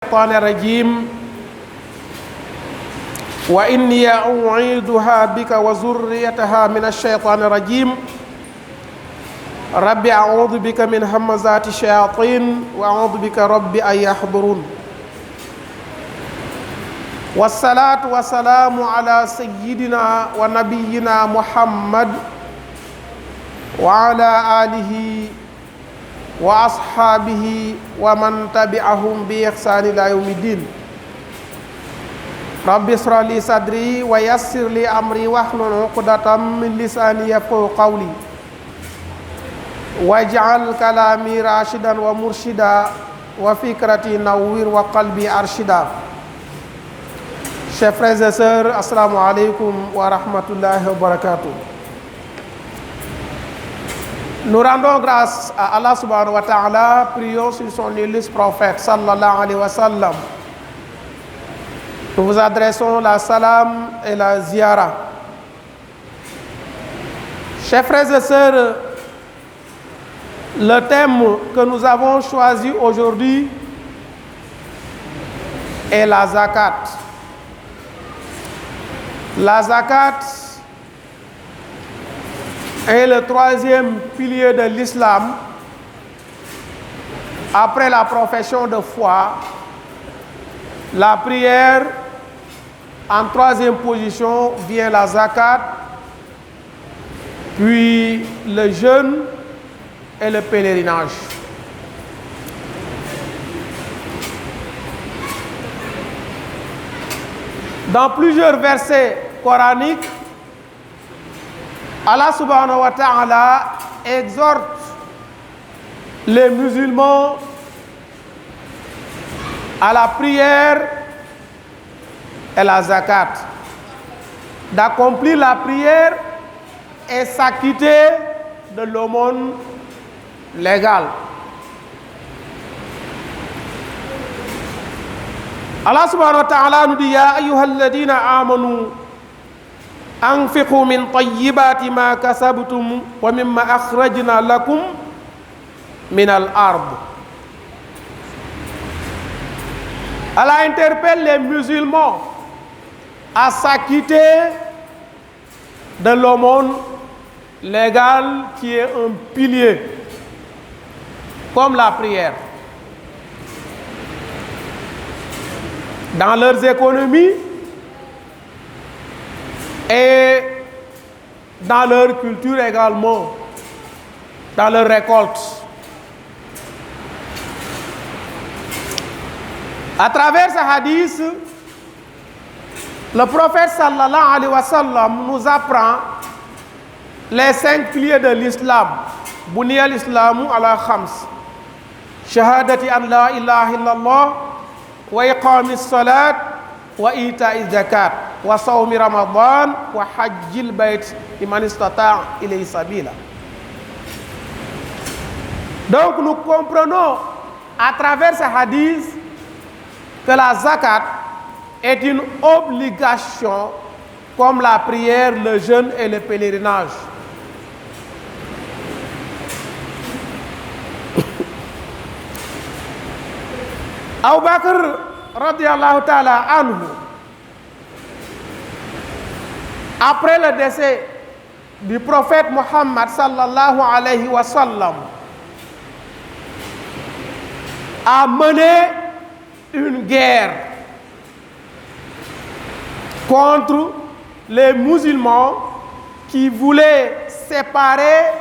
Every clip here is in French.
الشيطان الرجيم وإني أعيذها بك وذريتها من الشيطان الرجيم رب أعوذ بك من همزات الشياطين وأعوذ بك رب أن يحضرون والصلاة والسلام على سيدنا ونبينا محمد وعلى آله وأصحابه ومن تبعهم بإحسان إلى يوم الدين رب اشرح لي صدري ويسر لي أمري واحلل عقدة من لساني يفقهوا قولي واجعل كلامي راشدا ومرشدا وفكرتي نوّر وقلبي أرشدا. Chers frères et sœurs, assalamu alaikum wa rahmatullahi wa barakatuh. Nous rendons grâce à Allah subhanahu wa ta'ala, prions sur son illustre prophète sallallahu alayhi wa sallam. Nous vous adressons la salam et la ziyara. Chers frères et sœurs, le thème que nous avons choisi aujourd'hui est la zakat. La zakat est le troisième pilier de l'islam. Après la profession de foi, la prière, en troisième position vient la zakat, puis le jeûne et le pèlerinage. Dans plusieurs versets coraniques, Allah subhanahu wa ta'ala exhorte les musulmans à la prière et la zakat, d'accomplir la prière et s'acquitter de l'aumône légale. Allah subhanahu wa ta'ala nous dit ya ayyuhalladhina amanu anfiqu min tayyibati ma kasabtum wa mimma akhrajna lakum min al-ard. Allah interpelle les musulmans à s'acquitter de l'aumône légale qui est un pilier comme la prière. Dans leurs économies et dans leur culture également, dans leurs récoltes. À travers ce hadith, le prophète sallallahu alayhi wa sallam nous apprend les 5 piliers de l'islam. Buniya al-islamu ala khams. Shahadati an la ilaha illallah wa iqamis salat wa ita'iz zakat wa sawmi ramadan wa hajjil bayt liman istata'a ilayhi sabila. Donc nous comprenons à travers ce hadith que la zakat est une obligation comme la prière, le jeûne et le pèlerinage. Abu Bakr radiyallahu ta'ala anhu, après le décès du prophète Muhammad sallallahu alayhi wa sallam, a mené une guerre contre les musulmans qui voulaient séparer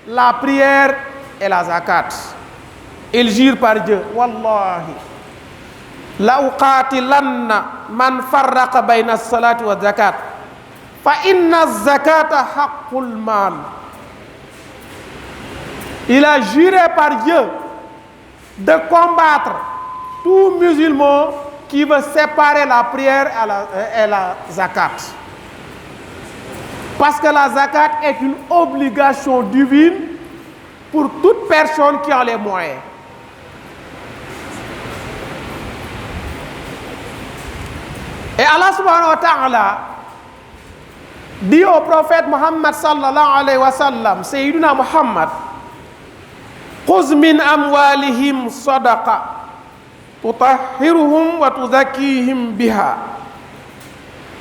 la prière et la zakat. Il jure par Dieu, wallahi la uqatilanna man farraqa bayna as-salati wa zakat fa inna az-zakata haqqul mal. Il a juré par Dieu de combattre tout musulman qui veut séparer la prière et la zakat. Parce que la zakat est une obligation divine pour toute personne qui a les moyens. Et Allah subhanahu wa ta'ala dit au prophète Muhammad sallallahu alayhi wa sallam, Sayyidina Muhammad, khuz min amwalihim sadaqa tutahhiruhum wa tuzakkihim biha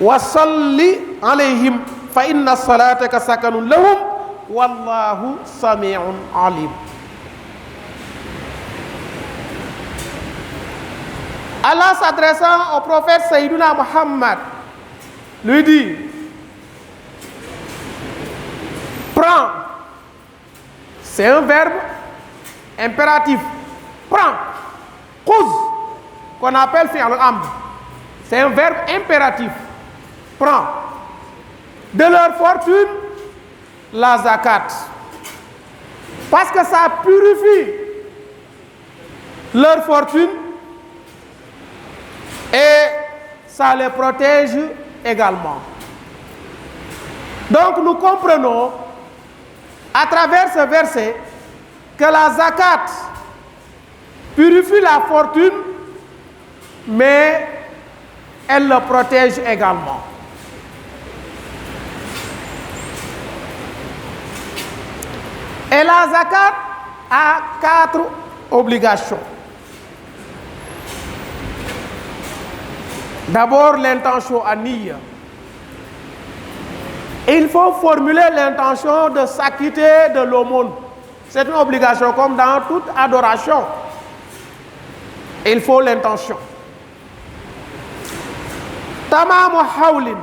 wa salli alayhim fa inna salataka sakanun lahum wallahu sami'un alim. Allah s'adressant au prophète Sayyiduna Muhammad lui dit: prends. C'est un verbe impératif. Prends. Khuz, qu'on appelle fi'l amr. C'est un verbe impératif. Prends. De leur fortune, la zakat. Parce que ça purifie leur fortune et ça les protège également. Donc nous comprenons à travers ce verset que la zakat purifie la fortune, mais elle le protège également. Et la zakat a 4 obligations. D'abord, l'intention an-niyya. Il faut formuler l'intention de s'acquitter de l'aumône. C'est une obligation comme dans toute adoration. Il faut l'intention. Tamamu hawlin.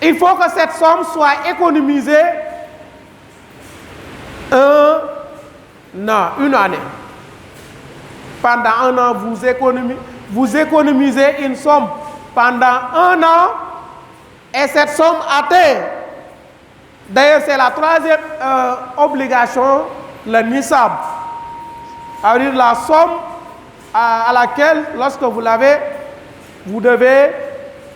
Il faut que cette somme soit économisée une année. Pendant un an, vous économisez une somme pendant un an et cette somme atteint. D'ailleurs, c'est la 3e obligation, le nisab. C'est-à-dire la somme à laquelle, lorsque vous l'avez, vous devez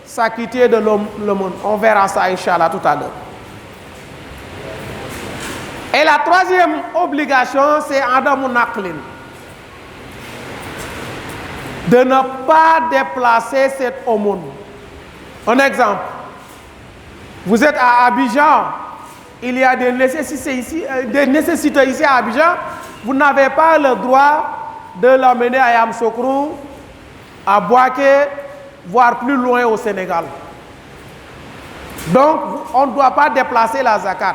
s'acquitter de l'aumône. On verra ça, Inch'Allah, tout à l'heure. Et la 3e obligation, c'est Adamun Naqlin. De ne pas déplacer cette aumône. Un exemple. Vous êtes à Abidjan, il y a des nécessités ici à Abidjan, vous n'avez pas le droit de l'emmener à Yamoussoukro, à Bouaké, voire plus loin au Sénégal. Donc, on ne doit pas déplacer la zakat.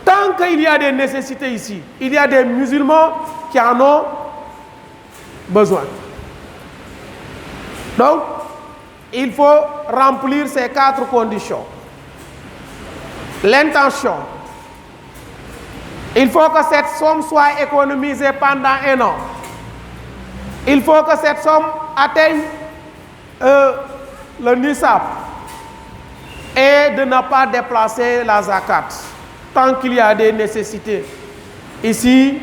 Tant qu'il y a des nécessités ici, il y a des musulmans qui en ont besoin. Donc, il faut remplir ces 4 conditions. L'intention. Il faut que cette somme soit économisée pendant un an. Il faut que cette somme atteigne le nisab. Et de ne pas déplacer la zakat. Tant qu'il y a des nécessités. Ici,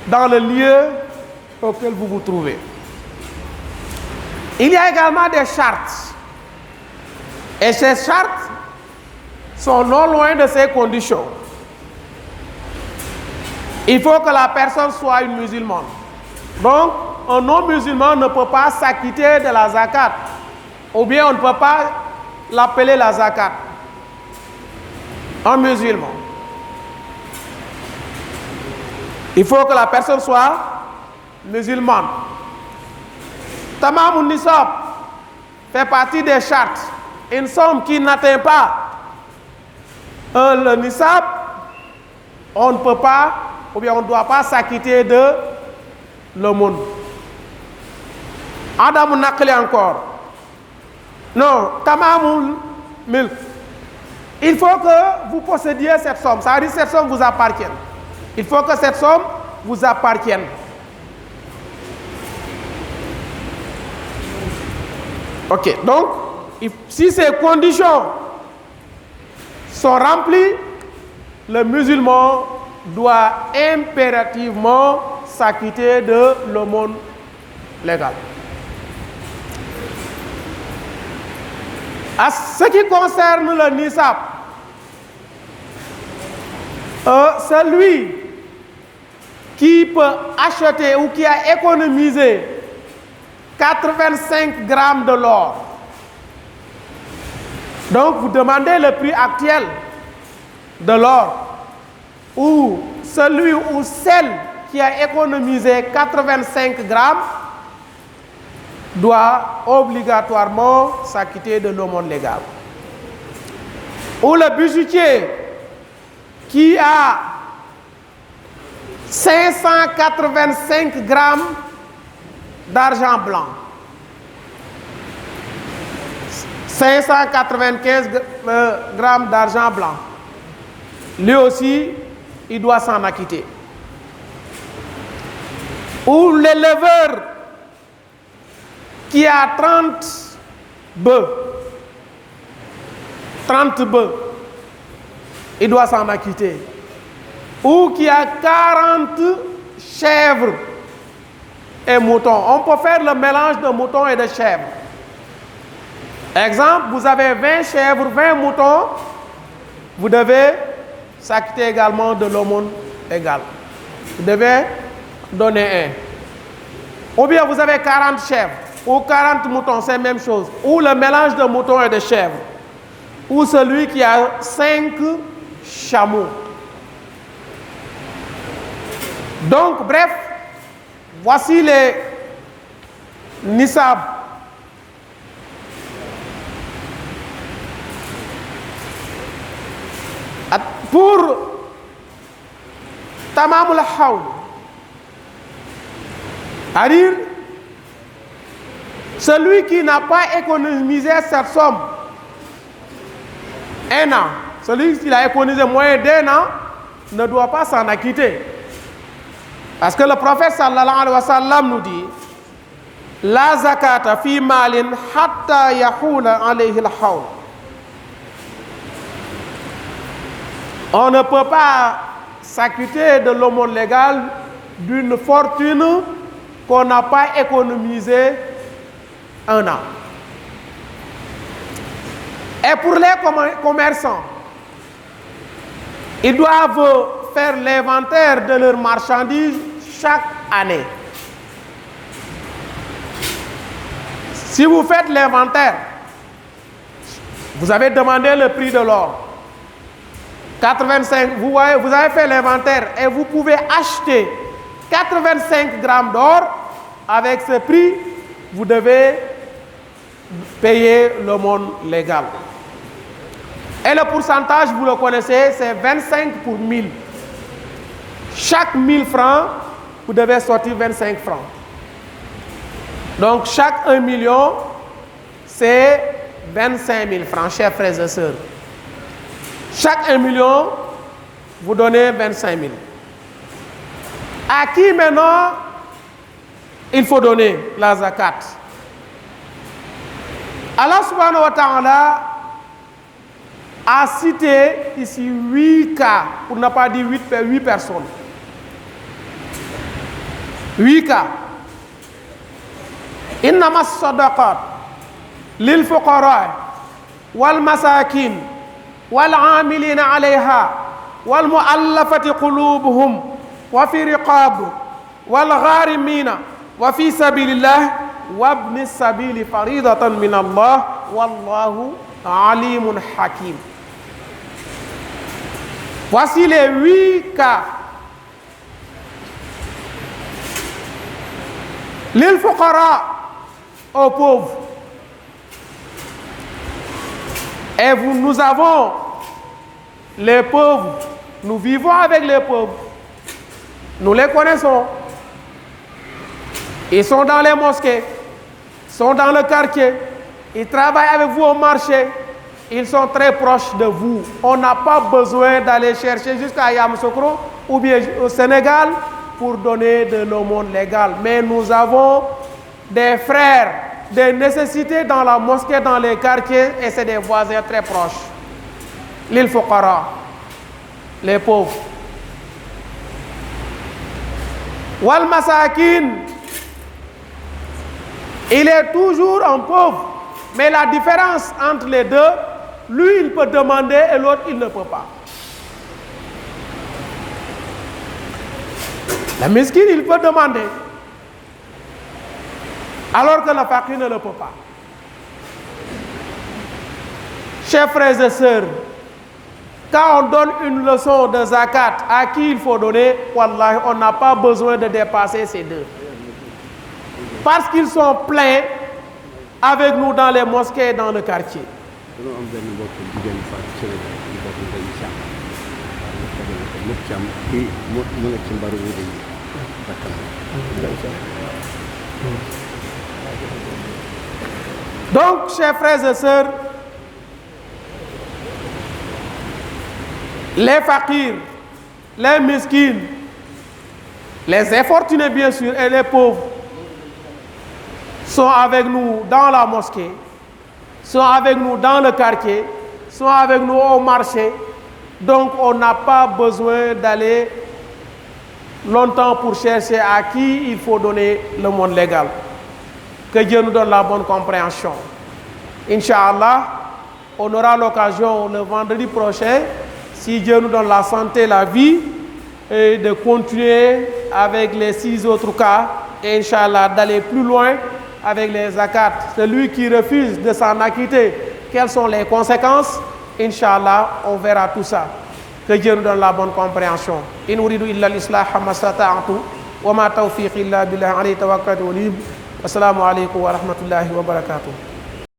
dans le lieu auquel vous vous trouvez. Il y a également des chartes. Et ces chartes sont non loin de ces conditions. Il faut que la personne soit une musulmane. Donc, un non-musulman ne peut pas s'acquitter de la zakat. Ou bien on ne peut pas l'appeler la zakat. Un musulman. Il faut que la personne soit musulmane. Tamamun nisab fait partie des chartes. Une somme qui n'atteint pas le nisab, on ne peut pas, ou bien on ne doit pas s'acquitter de l'aumône. Adamun naqli encore. Non, tamamul milk. Il faut que vous possédiez cette somme. Ça veut dire que cette somme vous appartienne. Il faut que cette somme vous appartienne. Ok, donc, si ces conditions sont remplies, le musulman doit impérativement s'acquitter de l'aumône légale. À ce qui concerne le nisab, celui qui peut acheter ou qui a économisé 85 grammes de l'or. Donc vous demandez le prix actuel de l'or. Ou celui ou celle qui a économisé 85 grammes doit obligatoirement s'acquitter de l'aumône légale. Ou le bijoutier qui a 585 grammes d'argent blanc, 595 grammes d'argent blanc, lui aussi, il doit s'en acquitter. Ou l'éleveur qui a 30 bœufs, il doit s'en acquitter. Ou qui a 40 chèvres et moutons. On peut faire le mélange de moutons et de chèvres. Exemple, vous avez 20 chèvres, 20 moutons, vous devez s'acquitter également de l'aumône égale. Vous devez donner un. Ou bien vous avez 40 chèvres ou 40 moutons, c'est la même chose. Ou le mélange de moutons et de chèvres. Ou celui qui a 5 chameaux. Donc, bref, voici les nisab. Pour Tamamul Hawl, c'est-à-dire celui qui n'a pas économisé cette somme, un an, celui qui a économisé moins d'un an, ne doit pas s'en acquitter. Parce que le prophète sallallahu alayhi wa sallam nous dit la zakata fi malin hatta yahula alayhi al-hawl. On ne peut pas s'acquitter de l'aumône légale d'une fortune qu'on n'a pas économisée un an. Et pour les commerçants, ils doivent faire l'inventaire de leurs marchandises chaque année. Si vous faites l'inventaire, vous avez demandé le prix de l'or. 85, vous voyez, vous avez fait l'inventaire et vous pouvez acheter 85 grammes d'or. Avec ce prix, vous devez payer l'aumône légale. Et le pourcentage, vous le connaissez, c'est 25 pour 1000. Chaque 1000 francs, vous devez sortir 25 francs. Donc, chaque 1 million, c'est 25 000 francs, chers frères et sœurs. Chaque 1 million, vous donnez 25 000. À qui maintenant il faut donner la zakat? Allah subhanahu wa ta'ala a cité ici 8 cas, pour ne pas dire 8 personnes. 8 cas. Innama as-sadaqat lil fuqara wal masakin wal amilina alayha wal mu'allafati qulubuhum wa fi riqab wal gharimina wa fi sabilillah wa ibn sabili faridatan min Allah wallahu alimun hakim. Voici les 8 cas. Lil fuqara, aux pauvres. Et nous avons les pauvres. Nous vivons avec les pauvres. Nous les connaissons. Ils sont dans les mosquées. Ils sont dans le quartier. Ils travaillent avec vous au marché. Ils sont très proches de vous. On n'a pas besoin d'aller chercher jusqu'à Yamoussoukro ou bien au Sénégal pour donner de l'aumône légale. Mais nous avons des frères, des nécessités dans la mosquée, dans les quartiers, et c'est des voisins très proches. Lil fuqara, les pauvres. Wal masakin, il est toujours un pauvre. Mais la différence entre les deux, lui il peut demander et l'autre il ne peut pas. Le miskin il peut demander, alors que le faqir ne le peut pas. Chers frères et sœurs, quand on donne une leçon de zakat, à qui il faut donner, wallahi, on n'a pas besoin de dépasser ces deux. Parce qu'ils sont pleins avec nous dans les mosquées et dans le quartier. Donc, chers frères et sœurs, les fakirs, les miskines, les infortunés bien sûr et les pauvres sont avec nous dans la mosquée, sont avec nous dans le quartier, sont avec nous au marché. Donc on n'a pas besoin d'aller longtemps pour chercher à qui il faut donner le monde légal. Que Dieu nous donne la bonne compréhension. Inch'Allah, on aura l'occasion le vendredi prochain, si Dieu nous donne la santé, la vie, et de continuer avec les 6 autres cas, et Inch'Allah d'aller plus loin avec les zakats. Celui qui refuse de s'en acquitter, quelles sont les conséquences? Inch'Allah, on verra tout ça. Que Dieu nous donne la bonne compréhension. In uridu illa al-islaha ma stata'tu wa ma tawfiqi illa billah alayhi tawakkaltu wa assalamu alaykum wa rahmatullahi wa barakatuh.